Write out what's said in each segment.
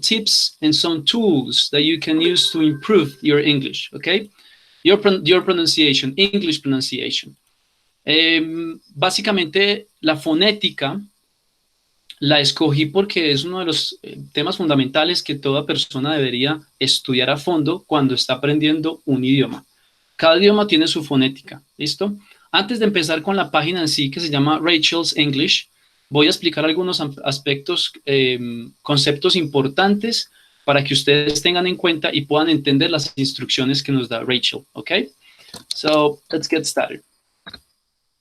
tips and some tools that you can use to improve your English, okay? Your pronunciation, English pronunciation. Básicamente, la fonética la escogí porque es uno de los temas fundamentales que toda persona debería estudiar a fondo cuando está aprendiendo un idioma. Cada idioma tiene su fonética, ¿listo? Antes de empezar con la página en sí, que se llama Rachel's English, voy a explicar algunos aspectos, conceptos importantes para que ustedes tengan en cuenta y puedan entender las instrucciones que nos da Rachel, ¿ok? So, let's get started.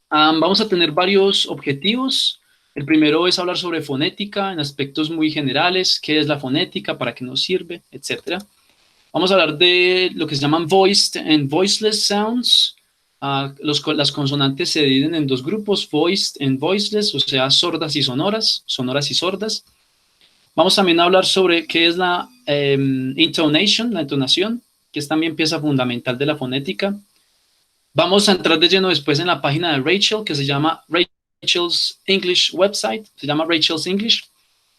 Vamos a tener varios objetivos. El primero es hablar sobre fonética en aspectos muy generales, qué es la fonética, para qué nos sirve, etc. Vamos a hablar de lo que se llaman voiced and voiceless sounds. Las consonantes se dividen en dos grupos, voiced and voiceless, o sea, sordas y sonoras, sonoras y sordas. Vamos también a hablar sobre qué es la intonation, la entonación, que es también pieza fundamental de la fonética. Vamos a entrar de lleno después en la página de Rachel, que se llama Rachel's English website, se llama Rachel's English.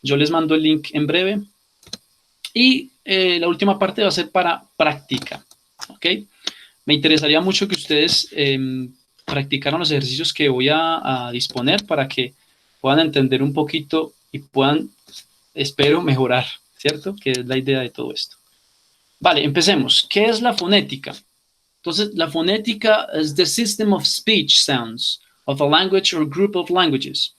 Yo les mando el link en breve. Y la última parte va a ser para práctica, ¿ok? Me interesaría mucho que ustedes practicaran los ejercicios que voy a disponer para que puedan entender un poquito y puedan, espero, mejorar, ¿cierto? Que es la idea de todo esto. Vale, empecemos. ¿Qué es la fonética? Entonces, la fonética es the system of speech sounds of a language or group of languages.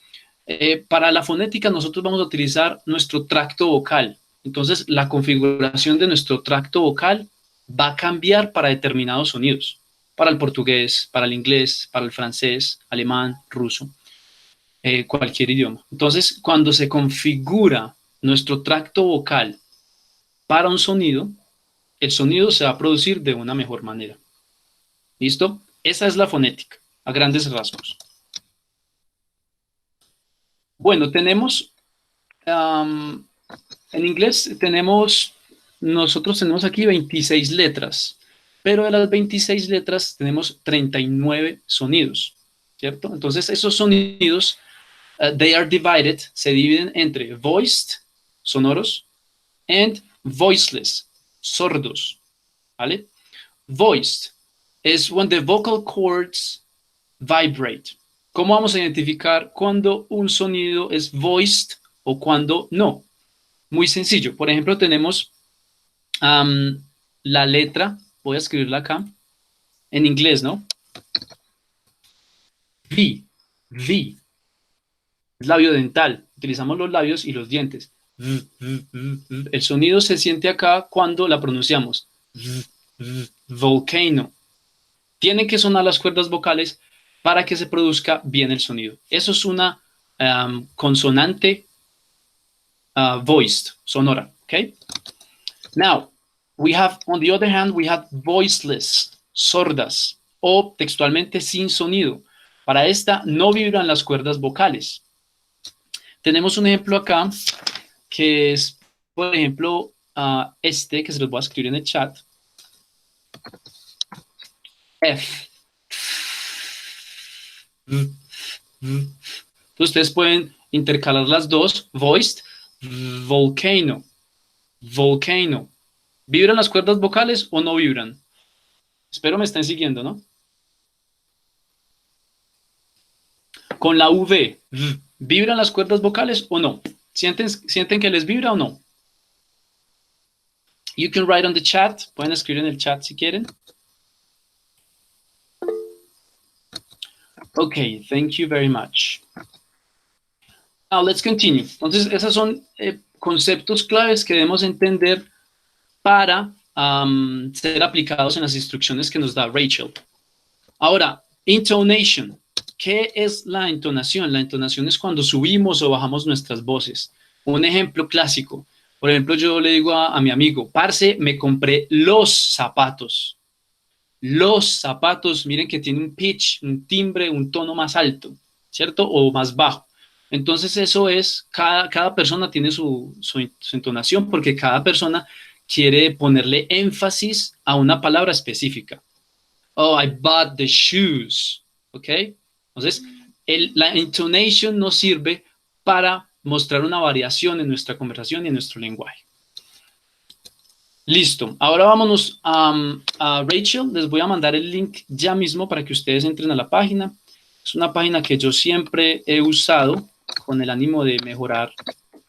Para la fonética nosotros vamos a utilizar nuestro tracto vocal. Entonces, la configuración de nuestro tracto vocal va a cambiar para determinados sonidos. Para el portugués, para el inglés, para el francés, alemán, ruso, cualquier idioma. Entonces, cuando se configura nuestro tracto vocal para un sonido, el sonido se va a producir de una mejor manera. ¿Listo? Esa es la fonética, a grandes rasgos. Bueno, tenemos, en inglés nosotros tenemos aquí 26 letras, pero de las 26 letras tenemos 39 sonidos, ¿cierto? Entonces, esos sonidos, they are divided, se dividen entre voiced, sonoros, and voiceless, sordos, ¿vale? Voiced es when the vocal cords vibrate. ¿Cómo vamos a identificar cuando un sonido es voiced o cuando no? Muy sencillo. Por ejemplo, tenemos la letra, voy a escribirla acá, en inglés, ¿no? V, V, es labio dental. Utilizamos los labios y los dientes. El sonido se siente acá cuando la pronunciamos. Volcano. Tienen que sonar las cuerdas vocales para que se produzca bien el sonido. Eso es una consonante voiced, sonora, ¿ok? Now, on the other hand, we have voiceless, sordas, o textualmente sin sonido. Para esta no vibran las cuerdas vocales. Tenemos un ejemplo acá, que es, por ejemplo, este, que se los voy a escribir en el chat. F. Entonces ustedes pueden intercalar las dos, voiced, volcano, volcano. ¿Vibran las cuerdas vocales o no vibran? Espero me estén siguiendo, ¿no? Con la V, ¿vibran las cuerdas vocales o no? ¿Sienten que les vibra o no? You can write on the chat, pueden escribir en el chat si quieren. Okay, thank you very much. Now, let's continue. Entonces, esos son conceptos claves que debemos entender para ser aplicados en las instrucciones que nos da Rachel. Ahora, intonation. ¿Qué es la entonación? La entonación es cuando subimos o bajamos nuestras voces. Un ejemplo clásico. Por ejemplo, yo le digo a mi amigo, parce, me compré los zapatos. Los zapatos, miren que tiene un pitch, un timbre, un tono más alto, ¿cierto? O más bajo. Entonces eso es, cada persona tiene su entonación porque cada persona quiere ponerle énfasis a una palabra específica. Oh, I bought the shoes, ¿ok? Entonces, la intonation nos sirve para mostrar una variación en nuestra conversación y en nuestro lenguaje. Listo. Ahora vámonos a Rachel. Les voy a mandar el link ya mismo para que ustedes entren a la página. Es una página que yo siempre he usado con el ánimo de mejorar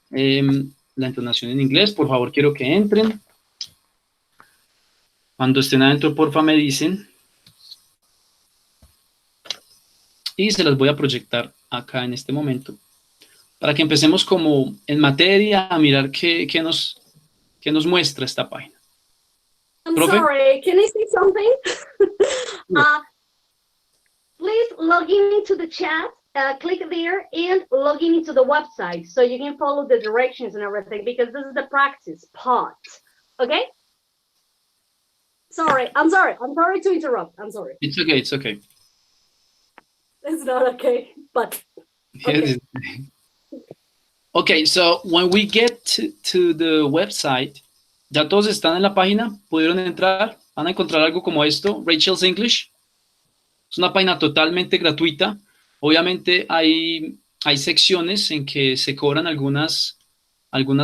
la entonación en inglés. Por favor, quiero que entren. Cuando estén adentro, porfa, me dicen. Y se las voy a proyectar acá en este momento para que empecemos como en materia a mirar qué nos muestra esta página. I'm ¿Profe? sorry, can I say something? Please log in into the chat, click there and log in into the website so you can follow the directions and everything because this is the practice part, okay? I'm sorry to interrupt, I'm sorry. It's okay, it's okay. It's not okay, but okay. Okay, so when we get to the website, ya todos están en la página, pudieron entrar, van a encontrar algo como esto, Rachel's English. Es una página totalmente gratuita. Obviamente hay secciones en que se cobran algunas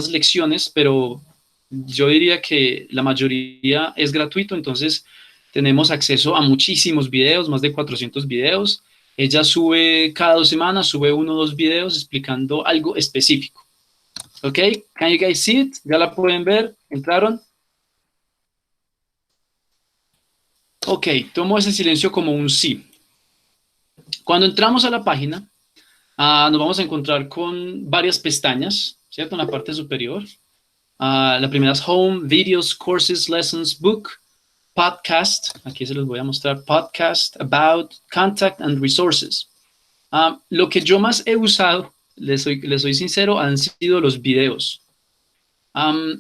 lecciones, pero yo diría que la mayoría es gratuito, entonces tenemos acceso a muchísimos videos, más de 400 videos. Ella sube cada 2 semanas, sube 1 o 2 videos explicando algo específico. ¿Ok? Can you guys see it? ¿Ya la pueden ver? ¿Entraron? Ok, tomo ese silencio como un sí. Cuando entramos a la página, nos vamos a encontrar con varias pestañas, ¿cierto? En la parte superior. La primera es Home, Videos, Courses, Lessons, Book, Podcast. Aquí se los voy a mostrar. Podcast, About, Contact and Resources. Lo que yo más he usado, les soy sincero, han sido los videos.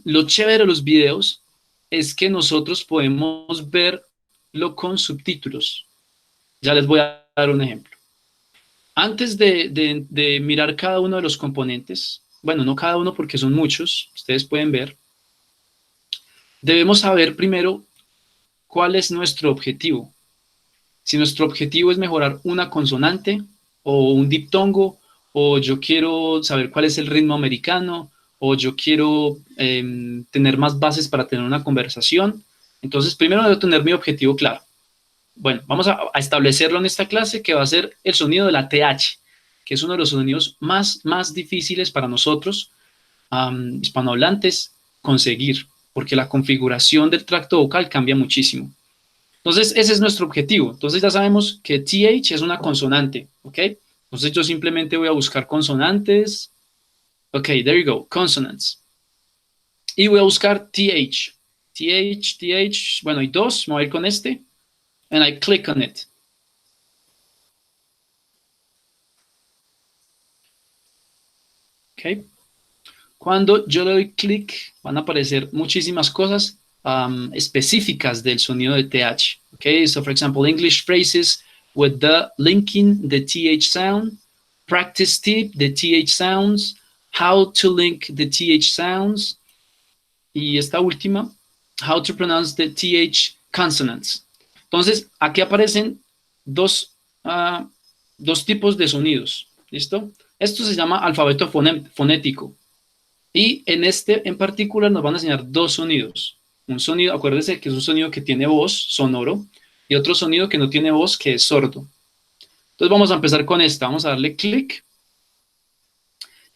Lo chévere de los videos es que nosotros podemos verlo con subtítulos. Ya les voy a dar un ejemplo. Antes de mirar cada uno de los componentes, bueno, no cada uno porque son muchos, ustedes pueden ver, debemos saber primero cuál es nuestro objetivo. Si nuestro objetivo es mejorar una consonante o un diptongo, o yo quiero saber cuál es el ritmo americano, o yo quiero tener más bases para tener una conversación, entonces primero debo tener mi objetivo claro. Bueno, vamos a establecerlo en esta clase, que va a ser el sonido de la TH, que es uno de los sonidos más difíciles para nosotros, hispanohablantes, conseguir, porque la configuración del tracto vocal cambia muchísimo. Entonces, ese es nuestro objetivo. Entonces, ya sabemos que TH es una consonante, ¿ok? Entonces, yo simplemente voy a buscar consonantes. Ok, there you go, consonants. Y voy a buscar TH. TH, bueno, hay 2, me voy a ir con este. And I click on it. Ok. Cuando yo le doy clic, van a aparecer muchísimas cosas específicas del sonido de TH. Ok, so for example, English phrases with the linking the TH sound, practice tip, the TH sounds, how to link the TH sounds, y esta última, how to pronounce the TH consonants. Entonces, aquí aparecen dos tipos de sonidos, ¿listo? Esto se llama alfabeto fonético. Y en este en particular nos van a enseñar 2 sonidos. Un sonido, acuérdense que es un sonido que tiene voz, sonoro, y otro sonido que no tiene voz, que es sordo. Entonces vamos a empezar con esta. Vamos a darle clic.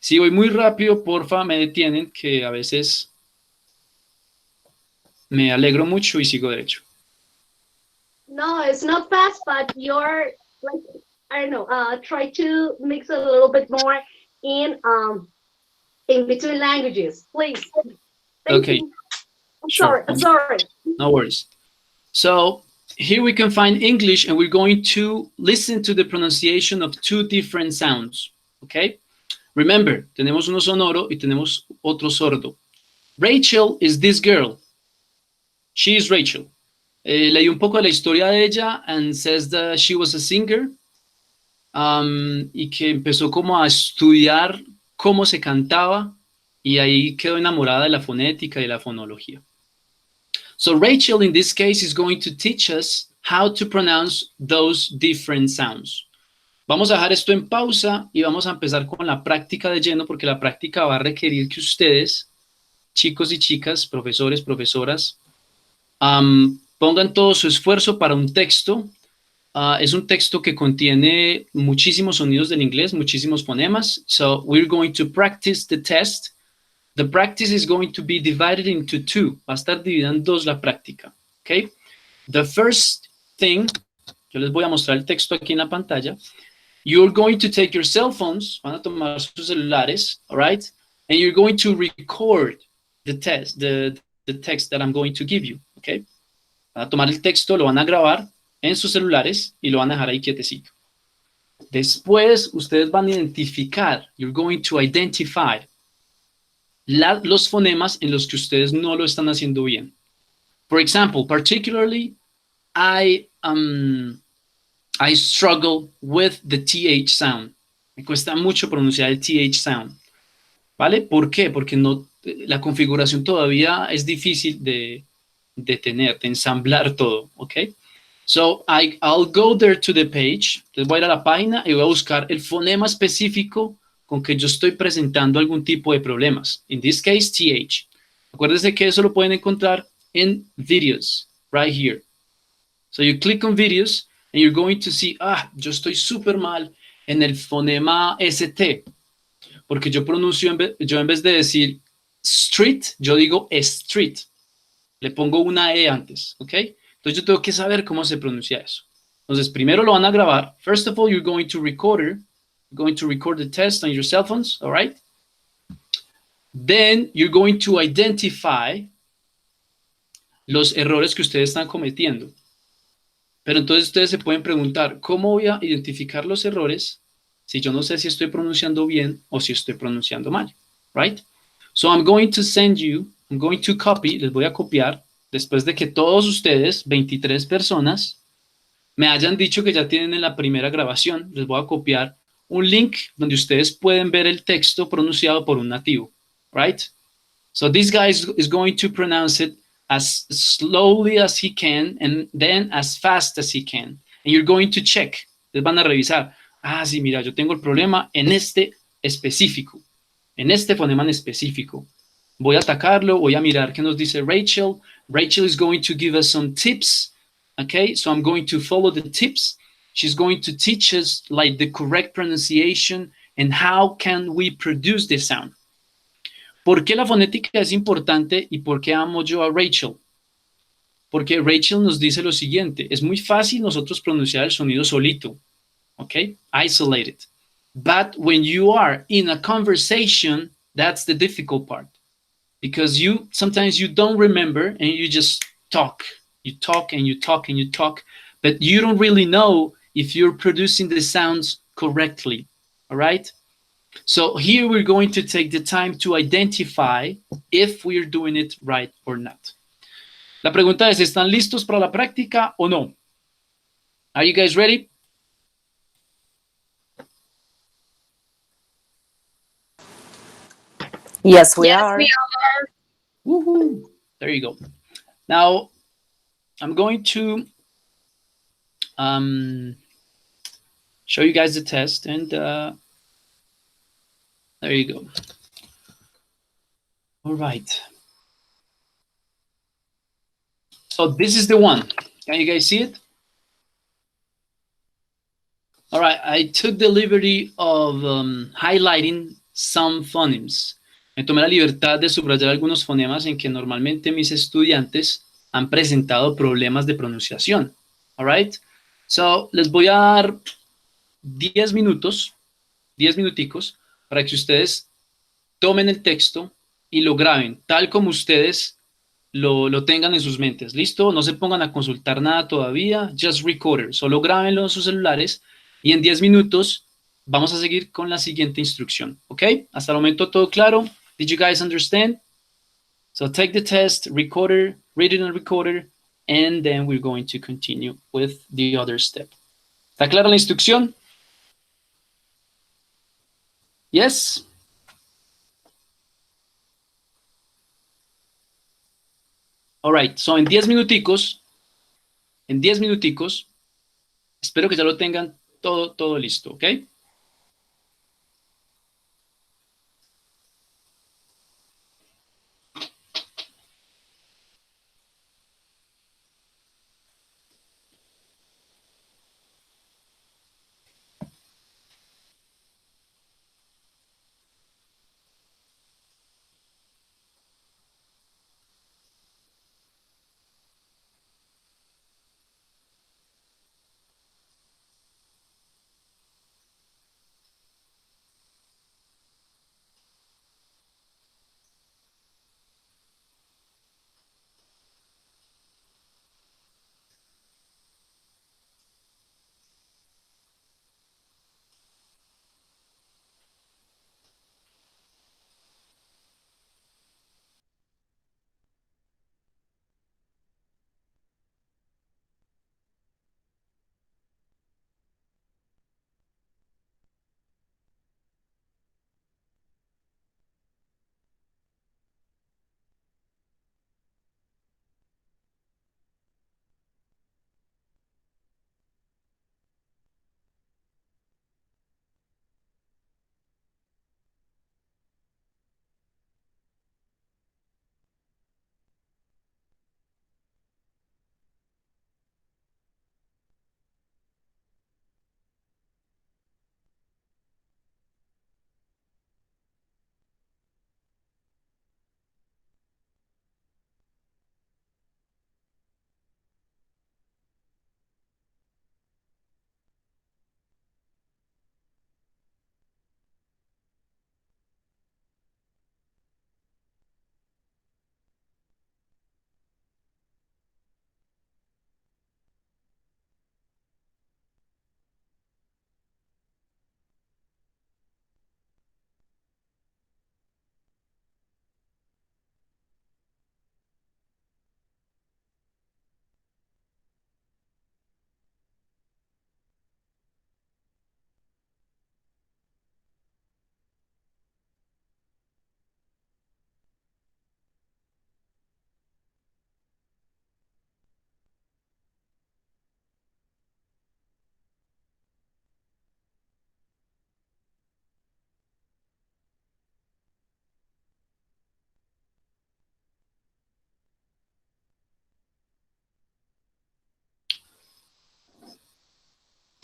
Si voy muy rápido, porfa, me detienen, que a veces me alegro mucho y sigo derecho. No, it's not fast, but you're like, I don't know, try to mix a little bit more in between languages, please. Thank Okay. you. I'm sorry. No worries. So here we can find English, and we're going to listen to the pronunciation of 2 different sounds. Okay. Remember, tenemos uno sonoro y tenemos otro sordo. Rachel is this girl. She is Rachel. Leí un poco de la historia de ella, and says that she was a singer, y que empezó como a estudiar cómo se cantaba, y ahí quedó enamorada de la fonética y de la fonología. So Rachel, in this case, is going to teach us how to pronounce those different sounds. Vamos a dejar esto en pausa y vamos a empezar con la práctica de lleno, porque la práctica va a requerir que ustedes chicos y chicas, profesores, profesoras, pongan todo su esfuerzo para un texto. Es un texto que contiene muchísimos sonidos del inglés, muchísimos fonemas. So we're going to practice the test. The practice is going to be divided into two. Va a estar dividida en dos la práctica. Okay? The first thing, yo les voy a mostrar el texto aquí en la pantalla. You're going to take your cell phones, van a tomar sus celulares, all right? And you're going to record the test, the text that I'm going to give you, okay? Van a tomar el texto, lo van a grabar en sus celulares y lo van a dejar ahí quietecito. Después, ustedes van a identificar, you're going to identify los fonemas en los que ustedes no lo están haciendo bien. For example, particularly, I struggle with the TH sound. Me cuesta mucho pronunciar el TH sound. ¿Vale? ¿Por qué? Porque no, la configuración todavía es difícil de tener, de ensamblar todo, ¿ok? So, I'll go there to the page. Entonces voy a ir a la página y voy a buscar el fonema específico con que yo estoy presentando algún tipo de problemas. In this case, TH. Acuérdense que eso lo pueden encontrar en videos, right here. So you click on videos and you're going to see, yo estoy súper mal en el fonema ST. Porque yo pronuncio, yo en vez de decir street, yo digo street. Le pongo una E antes, ¿ok? Entonces yo tengo que saber cómo se pronuncia eso. Entonces primero lo van a grabar. First of all, you're going to record the test on your cell phones, all right? Then you're going to identify los errores que ustedes están cometiendo. Pero entonces ustedes se pueden preguntar, ¿cómo voy a identificar los errores si yo no sé si estoy pronunciando bien o si estoy pronunciando mal? Right? So I'm going to copy, les voy a copiar, después de que todos ustedes, 23 personas, me hayan dicho que ya tienen en la primera grabación, les voy a copiar un link donde ustedes pueden ver el texto pronunciado por un nativo. Right? So this guy is going to pronounce it as slowly as he can and then as fast as he can. And you're going to check. Les van a revisar. Sí, mira, yo tengo el problema en este específico. En este fonema en específico. Voy a atacarlo, voy a mirar qué nos dice Rachel. Rachel is going to give us some tips. Okay, so I'm going to follow the tips. She's going to teach us like the correct pronunciation and how can we produce the sound. ¿Por qué la fonética es importante y por qué amo yo a Rachel? Porque Rachel nos dice lo siguiente, es muy fácil nosotros pronunciar el sonido solito, ¿ok? Isolated. But when you are in a conversation, that's the difficult part. Because sometimes you don't remember and you just talk. You talk and you talk and you talk, but you don't really know if you're producing the sounds correctly, all right? So here we're going to take the time to identify if we're doing it right or not. La pregunta es, ¿están listos para la práctica o no? Are you guys ready? Yes, we are. Woohoo. There you go. Now, I'm going to show you guys the test and there you go. All right. So this is the one. Can you guys see it? All right. I took the liberty of highlighting some phonemes. Me tomé la libertad de subrayar algunos fonemas en que normalmente mis estudiantes han presentado problemas de pronunciación. All right. So les voy a dar 10 minutos, 10 minuticos, para que ustedes tomen el texto y lo graben, tal como ustedes lo tengan en sus mentes. ¿Listo? No se pongan a consultar nada todavía, just record it. Solo grábenlo en sus celulares y en 10 minutos vamos a seguir con la siguiente instrucción. ¿Ok? Hasta el momento todo claro. Did you guys understand? So take the test, record it, read it and record it, and then we're going to continue with the other step. ¿Está clara la instrucción? Yes? All right, so en 10 minuticos, espero que ya lo tengan todo listo, ¿ok?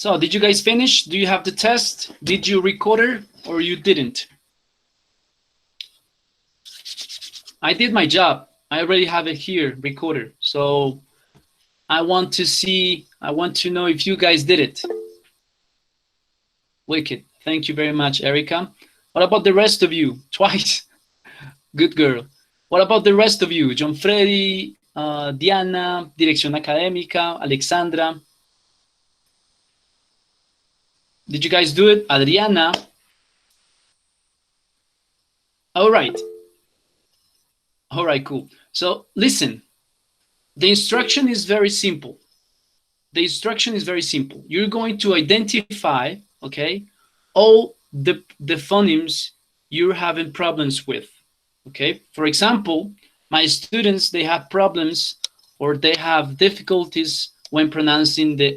So did you guys finish? Do you have the test? Did you record it or you didn't? I did my job. I already have it here recorded. So I want to know if you guys did it. Wicked. Thank you very much, Erica. What about the rest of you? Twice. Good girl. What about the rest of you? John Freddy, Diana, Dirección Académica, Alexandra. Did you guys do it? Adriana. All right. All right, cool. So listen, the instruction is very simple. The instruction is very simple. You're going to identify, okay, all the phonemes you're having problems with, okay? For example, my students, they have problems or they have difficulties when pronouncing the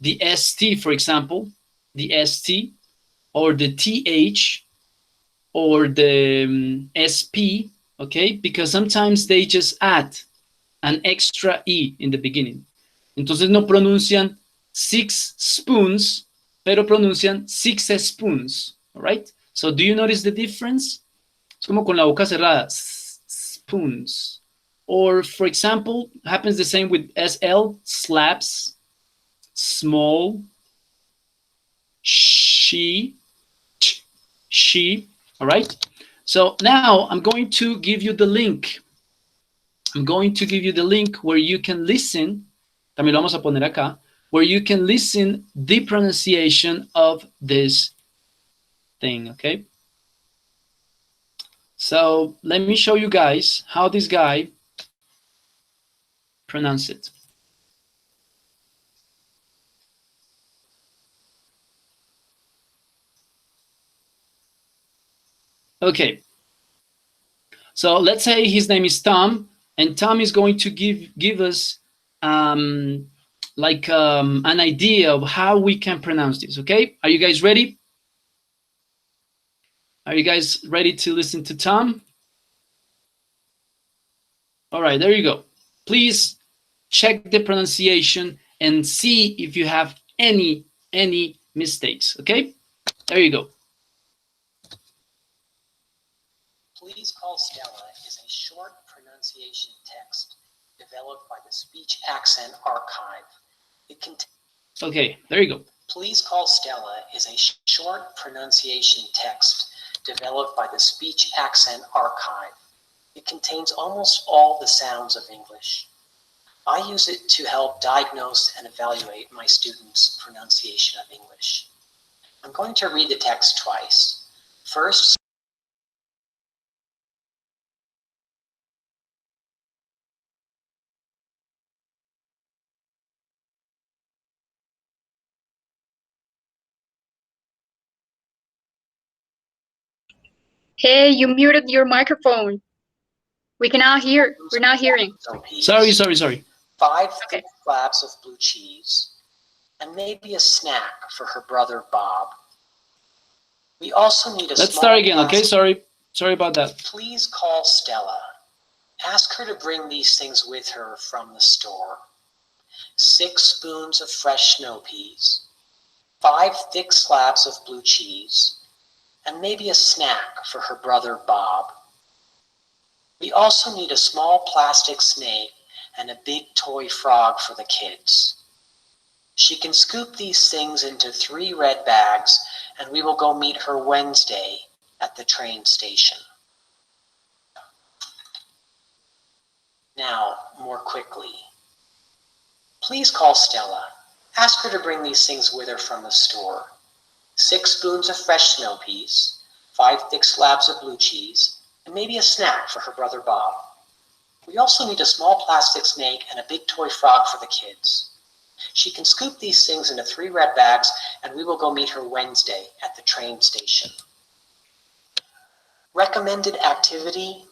the ST, for example, the ST, or the TH, or the SP, okay? Because sometimes they just add an extra E in the beginning. Entonces no pronuncian 6 spoons, pero pronuncian 6 spoons, all right? So do you notice the difference? Es como con la boca cerrada, spoons. Or for example, happens the same with SL, slaps, small, she, all right? So now I'm going to give you the link. I'm going to give you the link where you can listen, también lo vamos a poner acá, where you can listen the pronunciation of this thing, okay? So let me show you guys how this guy pronounces it. Okay, so let's say his name is Tom, and Tom is going to give us an idea of how we can pronounce this, okay? Are you guys ready? Are you guys ready to listen to Tom? All right, there you go. Please check the pronunciation and see if you have any mistakes, okay? There you go. Please Call Stella is a short pronunciation text developed by the Speech Accent Archive. It contains... Okay, there you go. Please Call Stella is a short pronunciation text developed by the Speech Accent Archive. It contains almost all the sounds of English. I use it to help diagnose and evaluate my students' pronunciation of English. I'm going to read the text twice. First, Hey, you muted your microphone. We cannot hear. We're not hearing. Sorry. 5 thick slabs of blue cheese, and maybe a snack for her brother Bob. We also need a Let's start again, okay? Sorry about that. Please call Stella. Ask her to bring these things with her from the store. 6 spoons of fresh snow peas, 5 thick slabs of blue cheese, and maybe a snack for her brother Bob. We also need a small plastic snake and a big toy frog for the kids. She can scoop these things into 3 red bags, and we will go meet her Wednesday at the train station. Now, more quickly. Please call Stella. Ask her to bring these things with her from the store. 6 spoons of fresh snow peas, 5 thick slabs of blue cheese, and maybe a snack for her brother Bob. We also need a small plastic snake and a big toy frog for the kids. She can scoop these things into 3 red bags, and we will go meet her Wednesday at the train station. Recommended activity: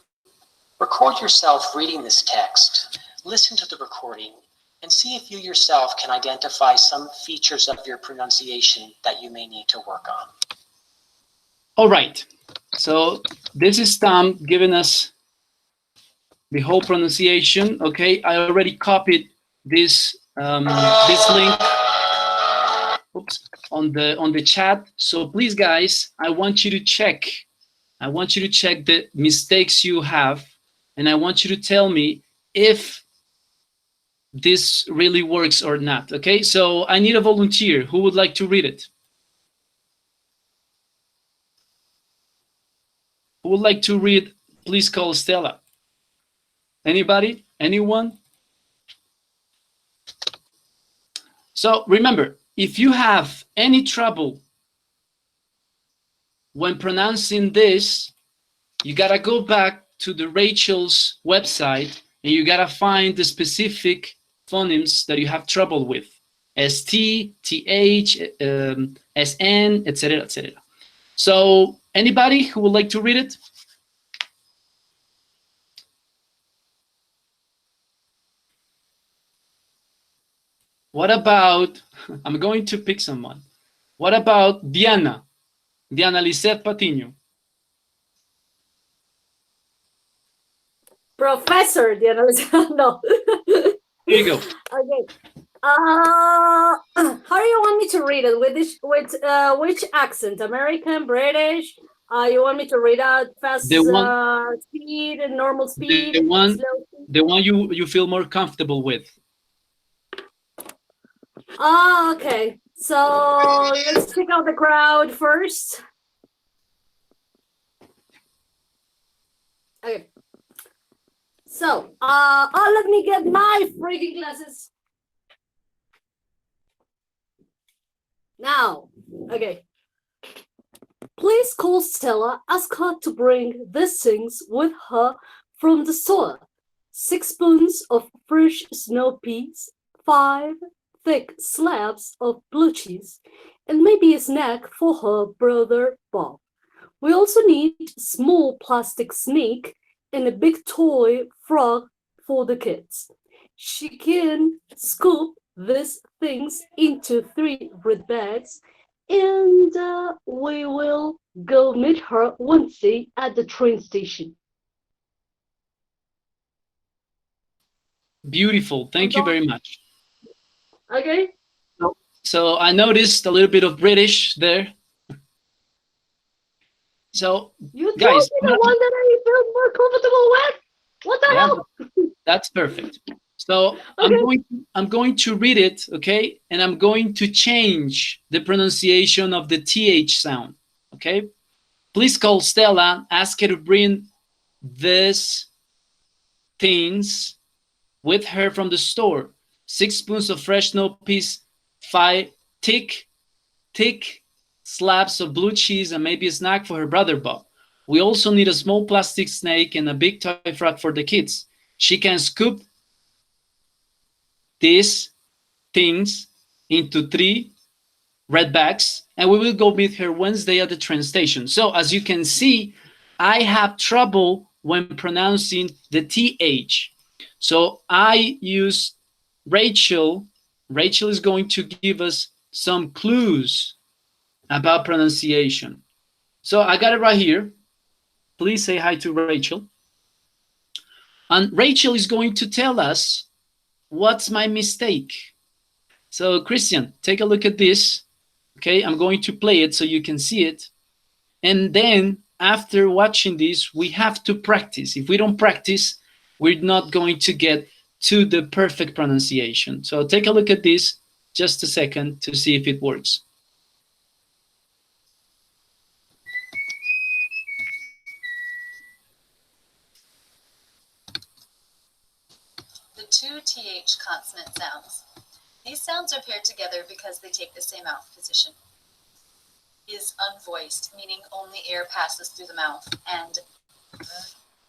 record yourself reading this text, listen to the recording, and see if you yourself can identify some features of your pronunciation that you may need to work on. All right, so this is Tom giving us the whole pronunciation, okay? I already copied this link on the chat. So please, guys, I want you to check. I want you to check the mistakes you have, and I want you to tell me if this really works or not. Okay, so I need a volunteer. Who would like to read it? Who would like to read? Please call Stella. Anybody? Anyone? So remember, if you have any trouble when pronouncing this, you gotta go back to the Rachel's website and you gotta find the specific phonemes that you have trouble with. ST, TH, SN, etc., etc. So anybody who would like to read it? What about, I'm going to pick someone. What about Diana? Diana Lisette Patiño. Professor Diana. No. Here you go. Okay. How do you want me to read it? With which accent? American, British? You want me to read out fast speed and normal speed? The one, slow speed? the one you feel more comfortable with. Oh, okay. So let's pick out the crowd first. Okay. So, let me get my freaking glasses. Now, okay. Please call Stella, ask her to bring these things with her from the store. 6 spoons of fresh snow peas, 5 thick slabs of blue cheese, and maybe a snack for her brother Bob. We also need a small plastic snake and a big toy frog for the kids. She can scoop these things into 3 red bags, and we will go meet her Wednesday at the train station. Beautiful. Thank you very much. Okay. So I noticed a little bit of British there. So you guys, told me the one that I feel more comfortable with. What the hell? That's perfect. So okay. I'm going to read it, okay? And I'm going to change the pronunciation of the TH sound, okay? Please call Stella, ask her to bring these things with her from the store. 6 spoons of fresh snow peas, 5 thick slabs of blue cheese, and maybe a snack for her brother Bob. We also need a small plastic snake and a big toy frog for the kids. She can scoop these things into 3 red bags, and we will go meet her Wednesday at the train station. So as you can see, I have trouble when pronouncing the TH. So I use Rachel. Rachel is going to give us some clues about pronunciation. So I got it right here. Please say hi to Rachel. And Rachel is going to tell us what's my mistake. So Christian, take a look at this. Okay, I'm going to play it so you can see it. And then after watching this, we have to practice. If we don't practice, we're not going to get to the perfect pronunciation. So take a look at this just a second to see if it works. The 2 TH consonant sounds. These sounds are paired together because they take the same mouth position. Is unvoiced, meaning only air passes through the mouth, and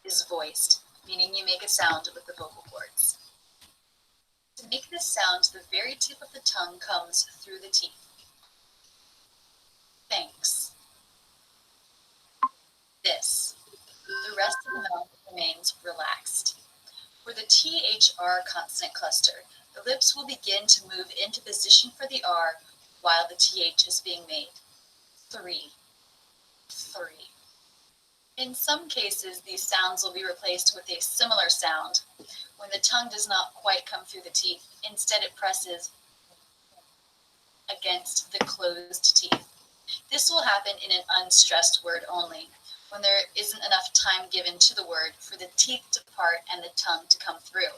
is voiced, meaning you make a sound with the vocal cords. To make this sound, the very tip of the tongue comes through the teeth. Thanks. This. The rest of the mouth remains relaxed. For the THR consonant cluster, the lips will begin to move into position for the R while the TH is being made. 3. In some cases, these sounds will be replaced with a similar sound. When the tongue does not quite come through the teeth, instead it presses against the closed teeth. This will happen in an unstressed word only, when there isn't enough time given to the word for the teeth to part and the tongue to come through.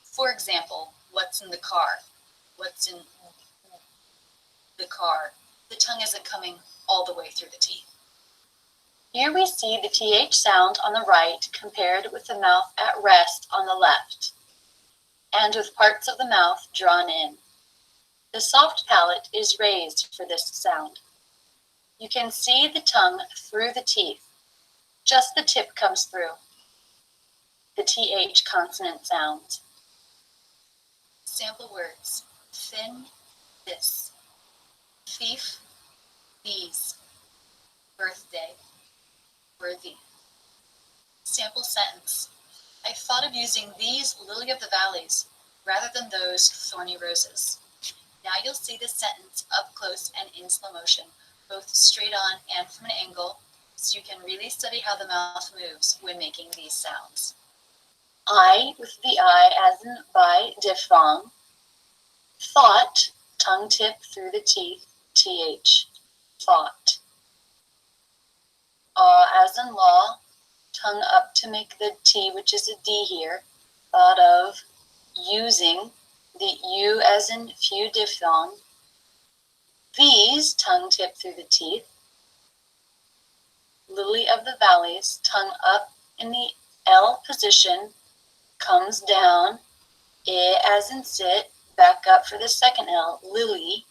For example, what's in the car? What's in the car? The tongue isn't coming all the way through the teeth. Here we see the TH sound on the right compared with the mouth at rest on the left, and with parts of the mouth drawn in. The soft palate is raised for this sound. You can see the tongue through the teeth. Just the tip comes through. The TH consonant sound. Sample words: thin, this; thief, these; birthday, worthy. Sample sentence: I thought of using these lily of the valleys rather than those thorny roses. Now you'll see the sentence up close and in slow motion, both straight on and from an angle, so you can really study how the mouth moves when making these sounds. I with the I as in by diphthong. Thought, tongue tip through the teeth, TH, thought. As in law, tongue up to make the T, which is a D here, thought of using, the U as in few diphthong. These, tongue tip through the teeth. Lily of the valleys, tongue up in the L position, comes down, I as in sit, back up for the second L, lily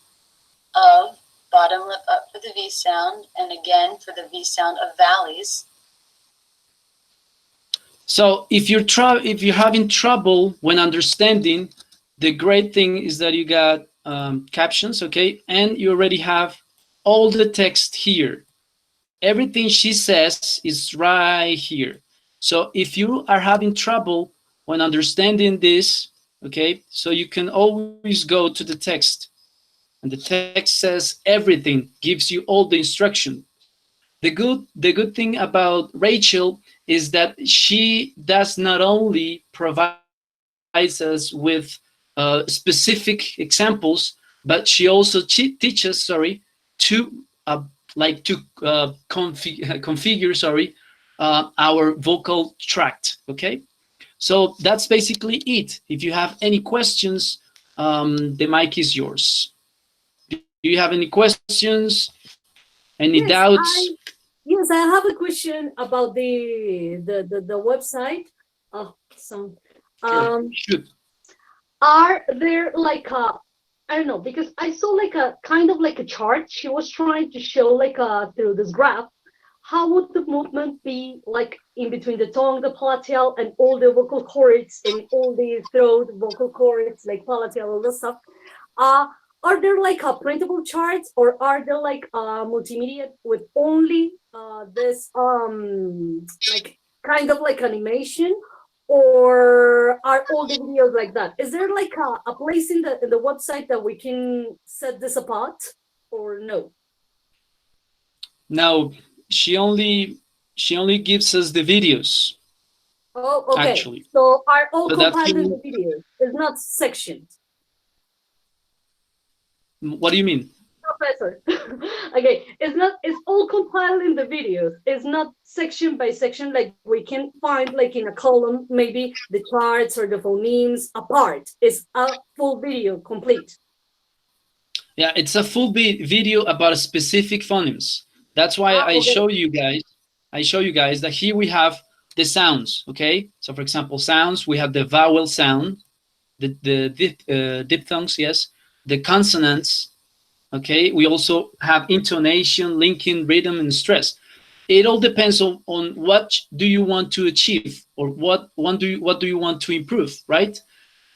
of, bottom lip up for the V sound, and again for the V sound of valleys. So if you're having trouble when understanding, the great thing is that you got captions, okay, and you already have all the text here. Everything she says is right here. So if you are having trouble when understanding this, okay, so you can always go to the text, and the text says everything, gives you all the instruction. The good thing about Rachel is that she does not only provide us with specific examples, but she also teaches, to configure, our vocal tract. Okay, so that's basically it. If you have any questions, the mic is yours. Do you have any questions? Any doubts? Yes, I have a question about the website. Shoot. Are there like a, I don't know, because I saw like a kind of like a chart. She was trying to show like through this graph, how would the movement be like in between the tongue, the palatal, and all the vocal cords and all the throat vocal cords, like palatal, all the stuff. Are there like a printable charts, or are there like multimedia with only this like kind of like animation, or are all the videos like that? Is there like a place in the website that we can set this apart, or no? No, she only gives us the videos. Oh, okay. Actually, so are all so compiled in the videos? It's not sectioned. What do you mean? Professor. Okay, it's all compiled in the videos. It's not section by section, like we can find like in a column, maybe the charts or the phonemes apart. It's a full video complete. Yeah, it's a full video about specific phonemes. That's why I show you guys that here we have the sounds, okay? So for example, sounds, we have the vowel sound, the diphthongs, yes, the consonants, okay? We also have intonation, linking, rhythm, and stress. It all depends on what do you want to achieve, or what do you want to improve, right?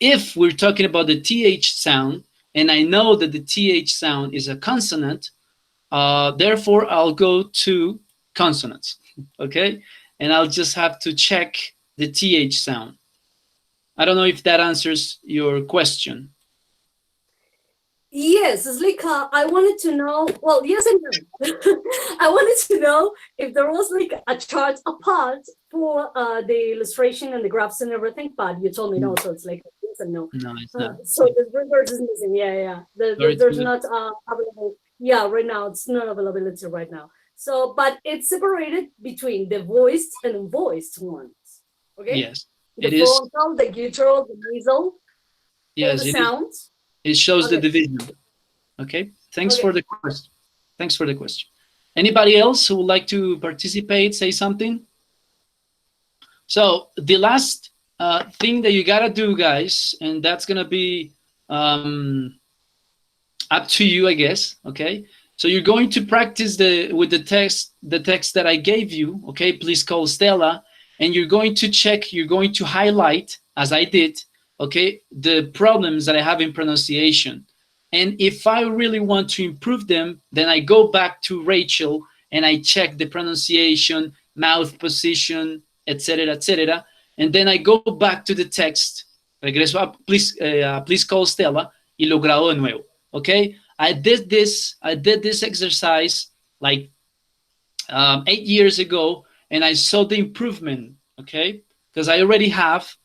If we're talking about the TH sound, and I know that the TH sound is a consonant, therefore I'll go to consonants, okay? And I'll just have to check the TH sound. I don't know if that answers your question. Yes, it's like I wanted to know, well, yes and no. I wanted to know if there was like a chart apart for the illustration and the graphs and everything, but you told me no, so it's like yes and no. No, it's not. So the reverse is missing. Yeah. There's not available. Yeah, right now it's not availability right now. So, but it's separated between the voiced and unvoiced ones. Okay. Yes, The it is. frontal, the guttural, the nasal, Yes, all the it is. sounds. It shows the Okay. division. Okay. Thanks Okay. for the question. Thanks for the question. Anybody else who would like to participate, say something? So the last thing that you gotta do, guys, and that's gonna be up to you, I guess. Okay. So you're going to practice with the text that I gave you. Okay. Please call Stella, and you're going to check. You're going to highlight, as I did. Okay, the problems that I have in pronunciation. And if I really want to improve them, then I go back to Rachel and I check the pronunciation, mouth position, etc., etc. And then I go back to the text. Regreso a please call Stella y lo grabo de nuevo. Okay, I did this exercise like 8 years ago, and I saw the improvement. Okay, because I already have,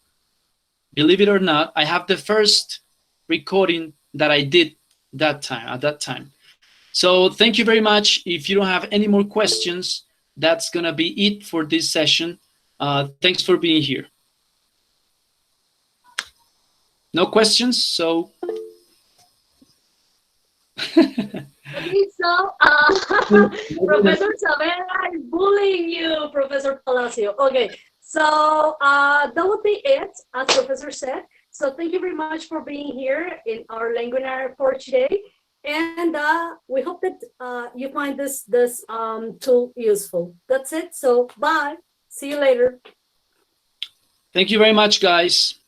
believe it or not, I have the first recording that I did at that time. So thank you very much. If you don't have any more questions, that's gonna be it for this session. Thanks for being here. No questions, so. Okay, so Professor Savera is bullying you, Professor Palacio. Okay, so that would be it, as Professor said. So thank you very much for being here in our Lengüinar for today. And we hope that you find this tool useful. That's it. So bye. See you later. Thank you very much, guys.